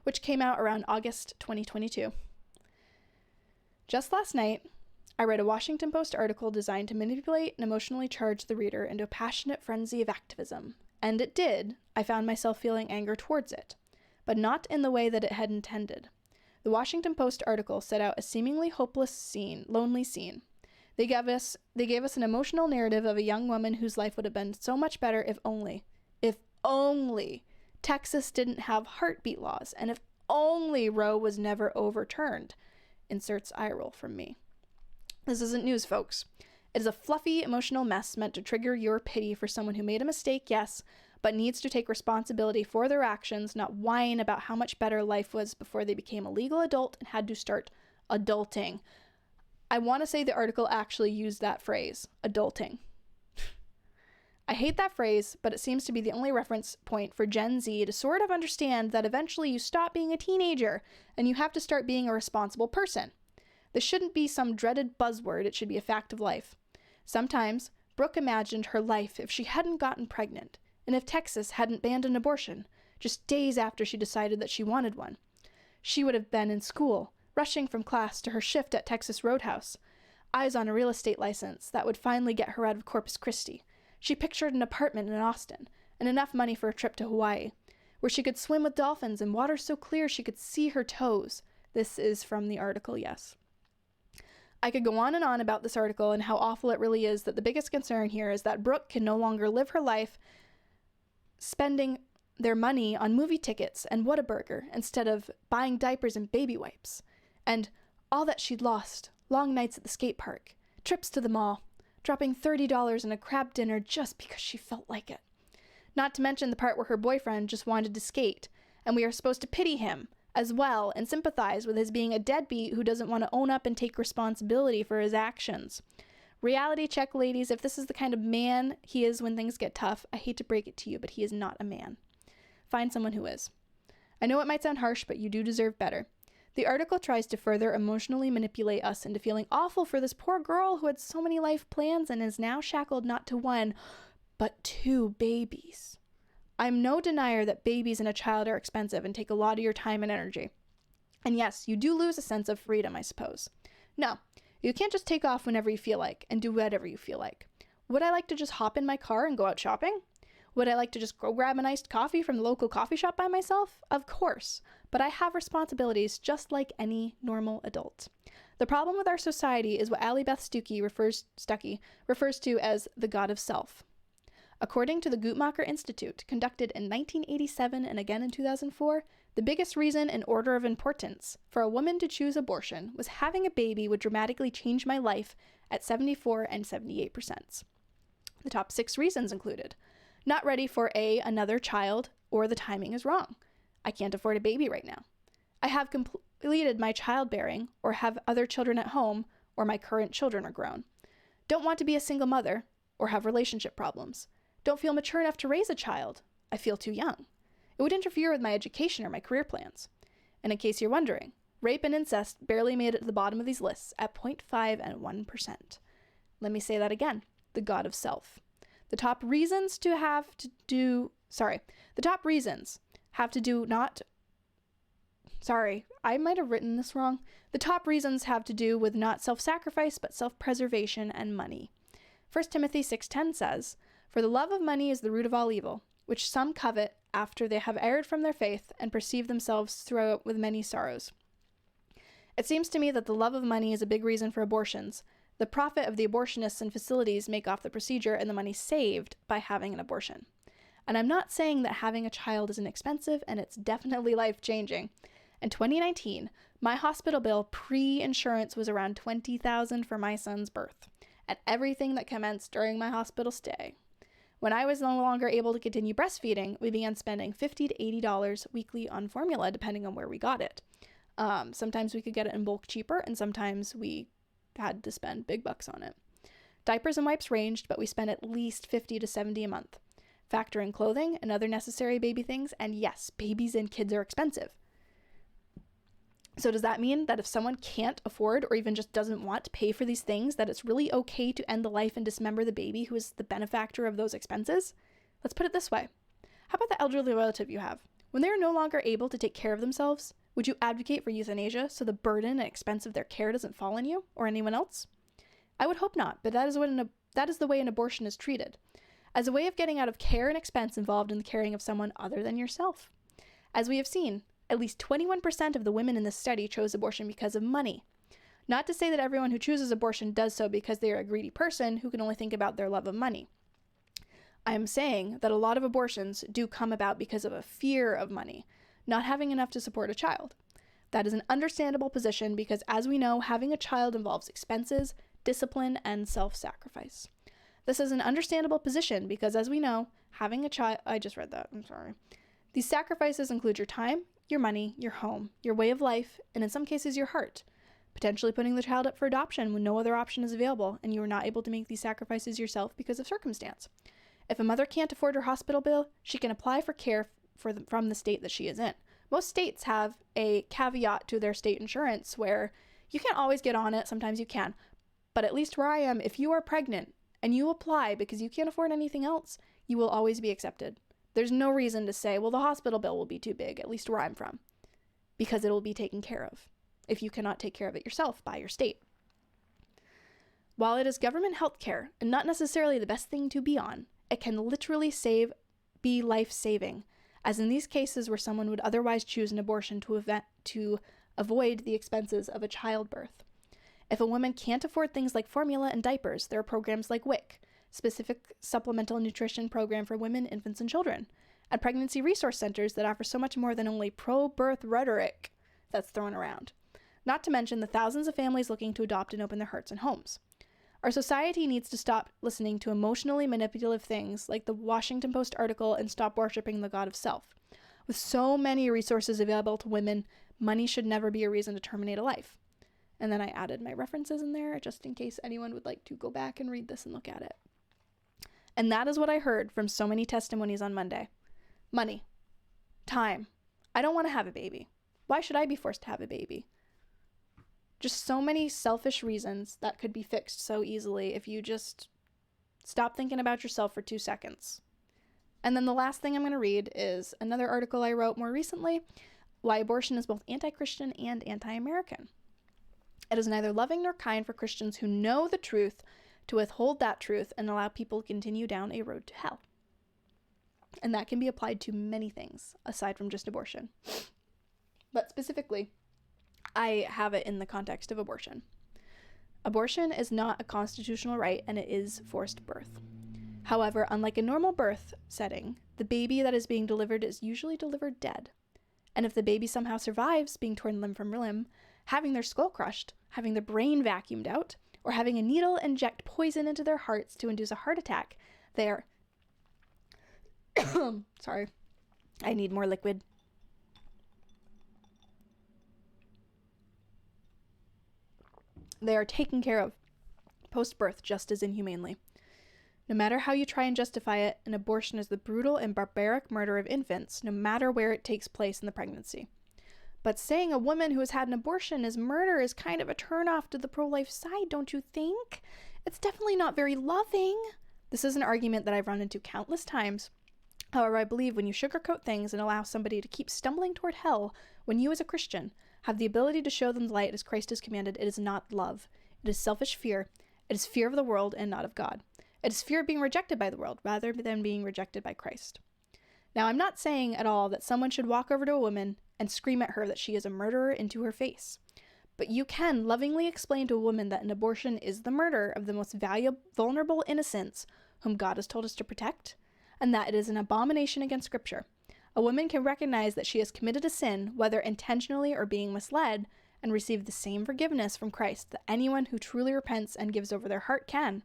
which came out around August 2022. Just last night, I read a Washington Post article designed to manipulate and emotionally charge the reader into a passionate frenzy of activism. And it did. I found myself feeling anger towards it, but not in the way that it had intended. The Washington Post article set out a seemingly hopeless lonely scene. They gave us an emotional narrative of a young woman whose life would have been so much better if only Texas didn't have heartbeat laws, and if only Roe was never overturned. Inserts eye roll from me. This isn't news, folks. It is a fluffy, emotional mess meant to trigger your pity for someone who made a mistake, yes, but needs to take responsibility for their actions, not whine about how much better life was before they became a legal adult and had to start adulting. I want to say the article actually used that phrase, adulting. I hate that phrase, but it seems to be the only reference point for Gen Z to sort of understand that eventually you stop being a teenager and you have to start being a responsible person. This shouldn't be some dreaded buzzword, it should be a fact of life. Sometimes, Brooke imagined her life if she hadn't gotten pregnant, and if Texas hadn't banned an abortion, just days after she decided that she wanted one. She would have been in school, rushing from class to her shift at Texas Roadhouse, eyes on a real estate license that would finally get her out of Corpus Christi. She pictured an apartment in Austin, and enough money for a trip to Hawaii, where she could swim with dolphins in water so clear she could see her toes. This is from the article, yes. I could go on and on about this article and how awful it really is that the biggest concern here is that Brooke can no longer live her life spending their money on movie tickets and Whataburger instead of buying diapers and baby wipes. And all that she'd lost, long nights at the skate park, trips to the mall, dropping $30 in a crab dinner just because she felt like it. Not to mention the part where her boyfriend just wanted to skate, and we are supposed to pity him as well and sympathize with his being a deadbeat who doesn't want to own up and take responsibility for his actions. Reality check, ladies. If this is the kind of man he is when things get tough, I hate to break it to you, but he is not a man. Find someone who is. I know it might sound harsh, but you do deserve better. The article tries to further emotionally manipulate us into feeling awful for this poor girl who had so many life plans and is now shackled not to one, but two babies. I'm no denier that babies and a child are expensive and take a lot of your time and energy. And yes, you do lose a sense of freedom, I suppose. No, you can't just take off whenever you feel like and do whatever you feel like. Would I like to just hop in my car and go out shopping? Would I like to just go grab an iced coffee from the local coffee shop by myself? Of course, but I have responsibilities just like any normal adult. The problem with our society is what Allie Beth Stuckey refers to as the God of self. According to the Guttmacher Institute, conducted in 1987 and again in 2004, the biggest reason in order of importance for a woman to choose abortion was having a baby would dramatically change my life at 74 and 78%. The top 6 reasons included: not ready for another child, or the timing is wrong. I can't afford a baby right now. I have completed my childbearing, or have other children at home, or my current children are grown. Don't want to be a single mother, or have relationship problems. Don't feel mature enough to raise a child. I feel too young. It would interfere with my education or my career plans. And in case you're wondering, rape and incest barely made it to the bottom of these lists at 0.5 and 1%. Let me say that again. The God of self. The top reasons have to do with not self-sacrifice, but self-preservation and money. 1 Timothy 6:10 says, "For the love of money is the root of all evil, which some covet after they have erred from their faith and perceive themselves through it with many sorrows." It seems to me that the love of money is a big reason for abortions. The profit of the abortionists and facilities make off the procedure and the money saved by having an abortion. And I'm not saying that having a child isn't expensive, and it's definitely life-changing. In 2019, my hospital bill pre-insurance was around $20,000 for my son's birth, and everything that commenced during my hospital stay. When I was no longer able to continue breastfeeding, we began spending $50 to $80 weekly on formula, depending on where we got it. Sometimes we could get it in bulk cheaper, and sometimes we had to spend big bucks on it. Diapers and wipes ranged, but we spent at least $50 to $70 a month. Factor in clothing and other necessary baby things, and yes, babies and kids are expensive. So does that mean that if someone can't afford or even just doesn't want to pay for these things, that it's really okay to end the life and dismember the baby who is the benefactor of those expenses? Let's put it this way. How about the elderly relative you have? When they are no longer able to take care of themselves, would you advocate for euthanasia so the burden and expense of their care doesn't fall on you or anyone else? I would hope not, but that is the way an abortion is treated, as a way of getting out of care and expense involved in the caring of someone other than yourself. As we have seen, at least 21% of the women in this study chose abortion because of money. Not to say that everyone who chooses abortion does so because they are a greedy person who can only think about their love of money. I am saying that a lot of abortions do come about because of a fear of money, not having enough to support a child. That is an understandable position because, as we know, having a child involves expenses, discipline, and self-sacrifice. This is an understandable position because, as we know, having a child... I just read that. I'm sorry. These sacrifices include your time, your money, your home, your way of life, and in some cases, your heart. Potentially putting the child up for adoption when no other option is available and you are not able to make these sacrifices yourself because of circumstance. If a mother can't afford her hospital bill, she can apply for care from the state that she is in. Most states have a caveat to their state insurance where you can't always get on it, sometimes you can, but at least where I am, if you are pregnant and you apply because you can't afford anything else, you will always be accepted. There's no reason to say, well, the hospital bill will be too big, at least where I'm from, because it will be taken care of if you cannot take care of it yourself by your state. While it is government health care and not necessarily the best thing to be on, it can literally be life-saving, as in these cases where someone would otherwise choose an abortion to avoid the expenses of a childbirth. If a woman can't afford things like formula and diapers, there are programs like WIC, Specific Supplemental Nutrition Program for Women, Infants, and Children, and pregnancy resource centers that offer so much more than only pro-birth rhetoric that's thrown around. Not to mention the thousands of families looking to adopt and open their hearts and homes. Our society needs to stop listening to emotionally manipulative things like the Washington Post article and stop worshiping the god of self. With so many resources available to women, money should never be a reason to terminate a life. And then I added my references in there just in case anyone would like to go back and read this and look at it. And that is what I heard from so many testimonies on Monday. Money. Time. I don't want to have a baby. Why should I be forced to have a baby? Just so many selfish reasons that could be fixed so easily if you just stop thinking about yourself for 2 seconds. And then the last thing I'm going to read is another article I wrote more recently, Why Abortion is Both Anti-Christian and Anti-American. It is neither loving nor kind for Christians who know the truth to withhold that truth and allow people to continue down a road to hell. And that can be applied to many things aside from just abortion. But specifically, I have it in the context of abortion. Abortion is not a constitutional right and it is forced birth. However, unlike a normal birth setting, the baby that is being delivered is usually delivered dead. And if the baby somehow survives being torn limb from limb, having their skull crushed, having their brain vacuumed out, or having a needle inject poison into their hearts to induce a heart attack, they are... Sorry, I need more liquid. They are taken care of post-birth just as inhumanely. No matter how you try and justify it, an abortion is the brutal and barbaric murder of infants, no matter where it takes place in the pregnancy. But saying a woman who has had an abortion is murder is kind of a turnoff to the pro-life side, don't you think? It's definitely not very loving. This is an argument that I've run into countless times. However, I believe when you sugarcoat things and allow somebody to keep stumbling toward hell, when you as a Christian have the ability to show them the light as Christ has commanded, it is not love. It is selfish fear. It is fear of the world and not of God. It is fear of being rejected by the world rather than being rejected by Christ. Now, I'm not saying at all that someone should walk over to a woman and scream at her that she is a murderer into her face. But you can lovingly explain to a woman that an abortion is the murder of the most vulnerable innocents whom God has told us to protect, and that it is an abomination against Scripture. A woman can recognize that she has committed a sin, whether intentionally or being misled, and receive the same forgiveness from Christ that anyone who truly repents and gives over their heart can.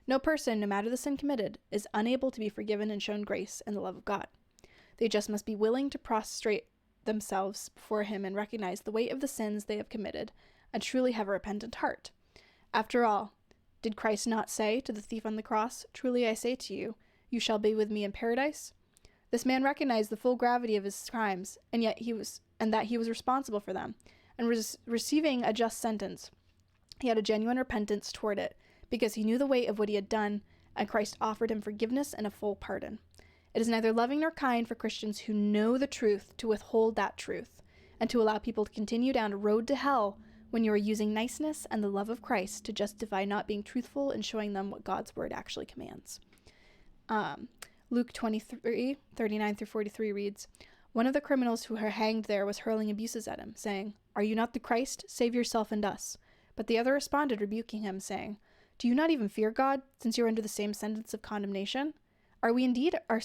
No person, no matter the sin committed, is unable to be forgiven and shown grace and the love of God. They just must be willing to prostrate themselves before Him and recognize the weight of the sins they have committed and truly have a repentant heart. After all, did Christ not say to the thief on the cross, "Truly I say to you, you shall be with me in paradise"? This man recognized the full gravity of his crimes, and that he was responsible for them, and was receiving a just sentence. He had a genuine repentance toward it, because he knew the weight of what he had done, and Christ offered him forgiveness and a full pardon. It is neither loving nor kind for Christians who know the truth to withhold that truth, and to allow people to continue down a road to hell when you are using niceness and the love of Christ to justify not being truthful and showing them what God's word actually commands. Luke 23:39-43 reads, "One of the criminals who were hanged there was hurling abuses at him, saying, 'Are you not the Christ? Save yourself and us.' But the other responded, rebuking him, saying, 'Do you not even fear God, since you are under the same sentence of condemnation? We indeed are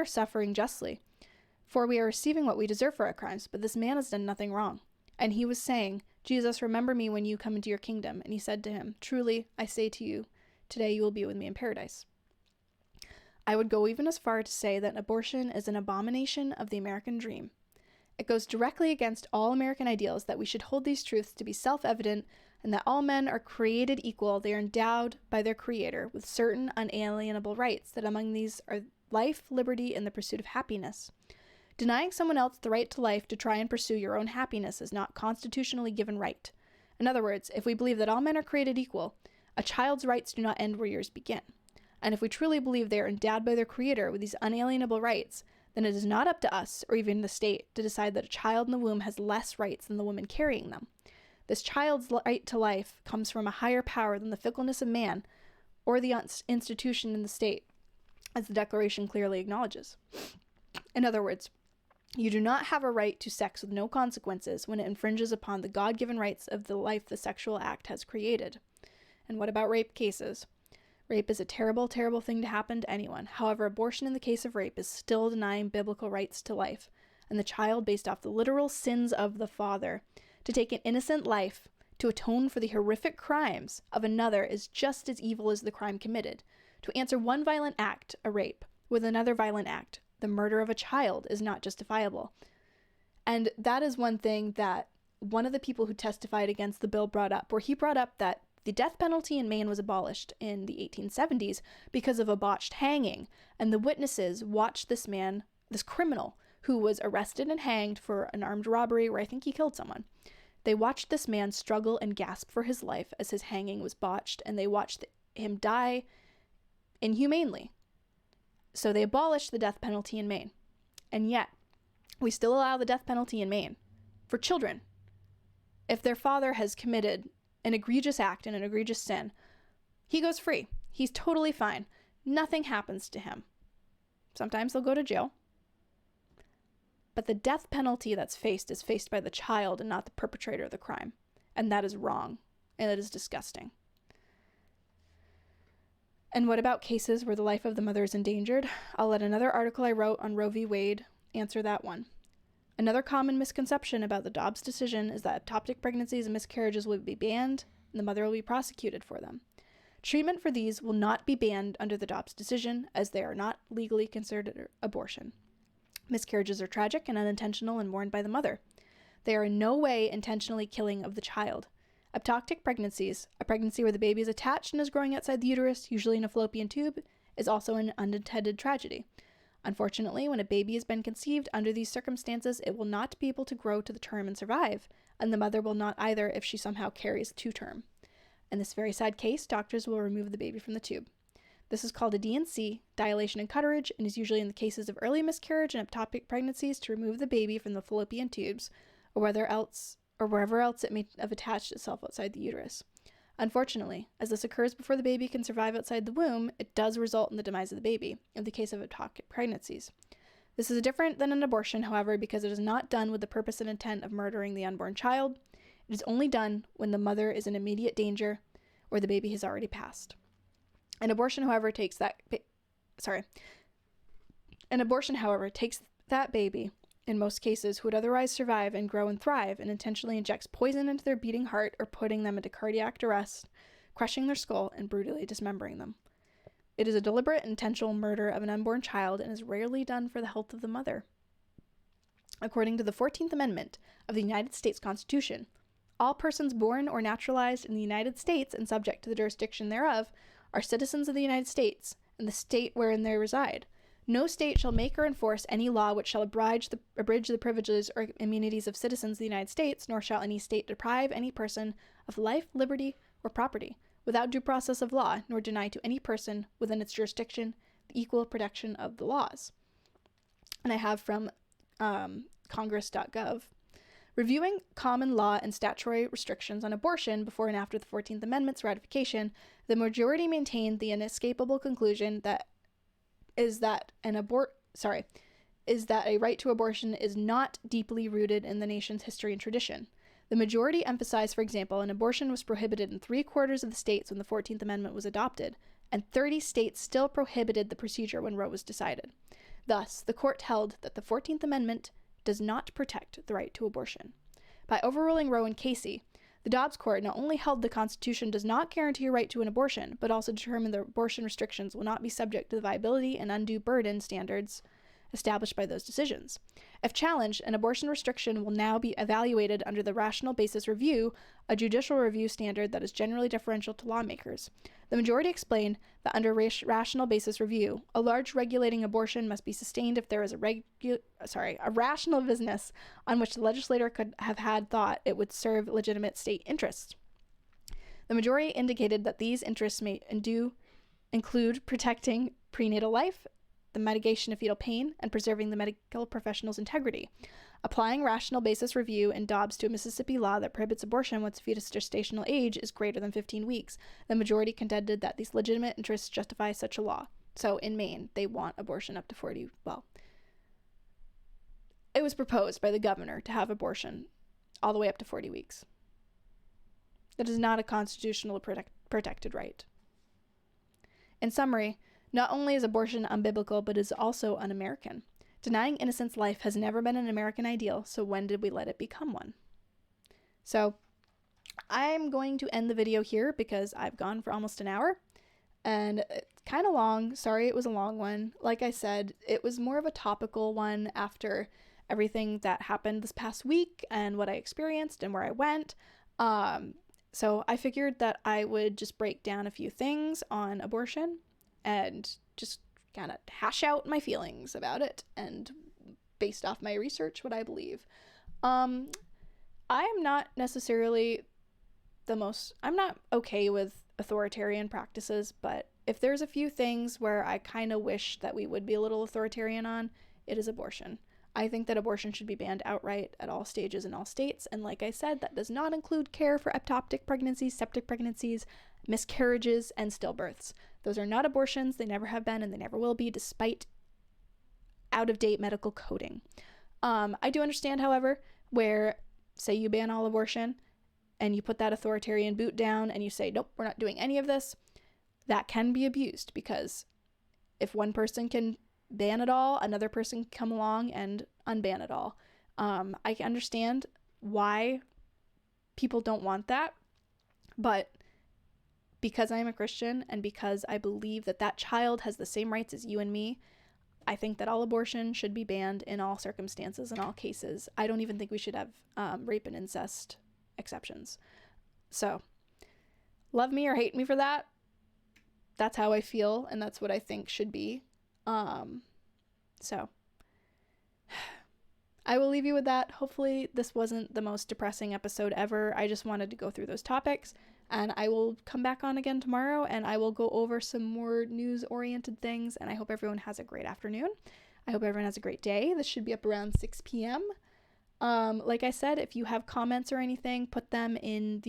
suffering justly, for we are receiving what we deserve for our crimes, but this man has done nothing wrong.' And he was saying, 'Jesus, remember me when you come into your kingdom.' And he said to him, 'Truly, I say to you, today you will be with me in paradise.'" I would go even as far to say that abortion is an abomination of the American dream. It goes directly against all American ideals that we should hold these truths to be self-evident and that all men are created equal. They are endowed by their Creator with certain unalienable rights, that among these are life, liberty, and the pursuit of happiness. Denying someone else the right to life to try and pursue your own happiness is not constitutionally given right. In other words, if we believe that all men are created equal, a child's rights do not end where yours begin. And if we truly believe they are endowed by their Creator with these unalienable rights, then it is not up to us, or even the state, to decide that a child in the womb has less rights than the woman carrying them. This child's right to life comes from a higher power than the fickleness of man, or the institution in the state, as the Declaration clearly acknowledges. In other words, You do not have a right to sex with no consequences when it infringes upon the God-given rights of the life the sexual act has created. And what about rape cases? Rape is a terrible, terrible thing to happen to anyone. However, abortion in the case of rape is still denying biblical rights to life and the child based off the literal sins of the father. To take an innocent life to atone for the horrific crimes of another is just as evil as the crime committed. To answer one violent act, a rape, with another violent act, the murder of a child, is not justifiable. And that is one thing that one of the people who testified against the bill brought up, where he brought up that the death penalty in Maine was abolished in the 1870s because of a botched hanging, and the witnesses watched this man, this criminal, who was arrested and hanged for an armed robbery where I think he killed someone. They watched this man struggle and gasp for his life as his hanging was botched, and they watched him die inhumanely. So they abolished the death penalty in Maine. And yet, we still allow the death penalty in Maine for children. If their father has committed an egregious act and an egregious sin, he goes free. He's totally fine. Nothing happens to him. Sometimes they'll go to jail. But the death penalty that's faced is faced by the child and not the perpetrator of the crime. And that is wrong. And it is disgusting. And what about cases where the life of the mother is endangered? I'll let another article I wrote on Roe v. Wade answer that one. Another common misconception about the Dobbs decision is that ectopic pregnancies and miscarriages will be banned and the mother will be prosecuted for them. Treatment for these will not be banned under the Dobbs decision, as they are not legally considered abortion. Miscarriages are tragic and unintentional and mourned by the mother. They are in no way intentionally killing of the child. Ectopic pregnancies, a pregnancy where the baby is attached and is growing outside the uterus, usually in a fallopian tube, is also an unintended tragedy. Unfortunately, when a baby has been conceived under these circumstances, it will not be able to grow to the term and survive, and the mother will not either if she somehow carries to term. In this very sad case, doctors will remove the baby from the tube. This is called a D&C, dilation and curettage, and is usually in the cases of early miscarriage and ectopic pregnancies to remove the baby from the fallopian tubes, or wherever else it may have attached itself outside the uterus. Unfortunately, as this occurs before the baby can survive outside the womb, it does result in the demise of the baby, in the case of ectopic pregnancies. This is different than an abortion, however, because it is not done with the purpose and intent of murdering the unborn child. It is only done when the mother is in immediate danger or the baby has already passed. An abortion, however, takes that baby, in most cases, who would otherwise survive and grow and thrive, and intentionally injects poison into their beating heart or putting them into cardiac arrest, crushing their skull and brutally dismembering them. It is a deliberate, intentional murder of an unborn child and is rarely done for the health of the mother. According to the 14th Amendment of the United States Constitution, all persons born or naturalized in the United States and subject to the jurisdiction thereof are citizens of the United States and the state wherein they reside. No state shall make or enforce any law which shall abridge the privileges or immunities of citizens of the United States, nor shall any state deprive any person of life, liberty, or property without due process of law, nor deny to any person within its jurisdiction the equal protection of the laws. And I have from congress.gov. Reviewing common law and statutory restrictions on abortion before and after the 14th Amendment's ratification, the majority maintained the inescapable conclusion that a right to abortion is not deeply rooted in the nation's history and tradition. The majority emphasized, for example, an abortion was prohibited in 3/4 of the states when the 14th Amendment was adopted, and 30 states still prohibited the procedure when Roe was decided. Thus, the court held that the 14th Amendment does not protect the right to abortion. By overruling Roe and Casey, the Dobbs Court not only held the Constitution does not guarantee a right to an abortion, but also determined that abortion restrictions will not be subject to the viability and undue burden standards established by those decisions. If challenged, an abortion restriction will now be evaluated under the rational basis review, a judicial review standard that is generally deferential to lawmakers. The majority explained that under rational basis review, a large regulating abortion must be sustained if there is a rational business on which the legislator could have had thought it would serve legitimate state interests. The majority indicated that these interests may include protecting prenatal life, the mitigation of fetal pain, and preserving the medical professional's integrity. Applying rational basis review in Dobbs to a Mississippi law that prohibits abortion once a fetus gestational age is greater than 15 weeks, the majority contended that these legitimate interests justify such a law. So in Maine, they want abortion up to 40, it was proposed by the governor to have abortion all the way up to 40 weeks. That is not a constitutional protected right. In summary, not only is abortion unbiblical, but is also un-American. Denying innocence life has never been an American ideal, so when did we let it become one? So I'm going to end the video here because I've gone for almost an hour, and it's kind of long. Sorry it was a long one. Like I said, it was more of a topical one after everything that happened this past week and what I experienced and where I went. So I figured that I would just break down a few things on abortion and just kind of hash out my feelings about it and based off my research, what I believe. I'm not necessarily I'm not okay with authoritarian practices, but if there's a few things where I kind of wish that we would be a little authoritarian on, it is abortion. I think that abortion should be banned outright at all stages in all states, and like I said, that does not include care for ectopic pregnancies, septic pregnancies, miscarriages, and stillbirths. Those are not abortions, they never have been, and they never will be, despite out-of-date medical coding. I do understand, however, where, say you ban all abortion, and you put that authoritarian boot down, and you say, nope, we're not doing any of this, that can be abused, because if one person can ban it all, another person can come along and unban it all. I can understand why people don't want that, but because I am a Christian and because I believe that that child has the same rights as you and me, I think that all abortion should be banned in all circumstances, in all cases. I don't even think we should have rape and incest exceptions. So, love me or hate me for that. That's how I feel, and that's what I think should be. So I will leave you with that. Hopefully this wasn't the most depressing episode ever. I just wanted to go through those topics, and I will come back on again tomorrow and I will go over some more news oriented things, and I hope everyone has a great afternoon. I hope everyone has a great day. This should be up around 6 p.m. Like I said, if you have comments or anything, put them in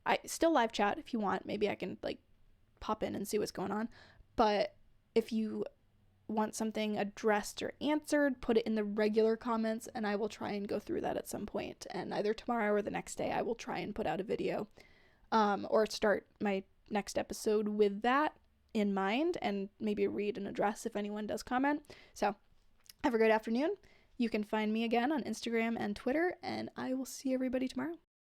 I still live chat if you want. Maybe I can pop in and see what's going on. But if you want something addressed or answered, put it in the regular comments, and I will try and go through that at some point. And either tomorrow or the next day, I will try and put out a video, or start my next episode with that in mind, and maybe read and address if anyone does comment. So have a great afternoon. You can find me again on Instagram and Twitter, and I will see everybody tomorrow.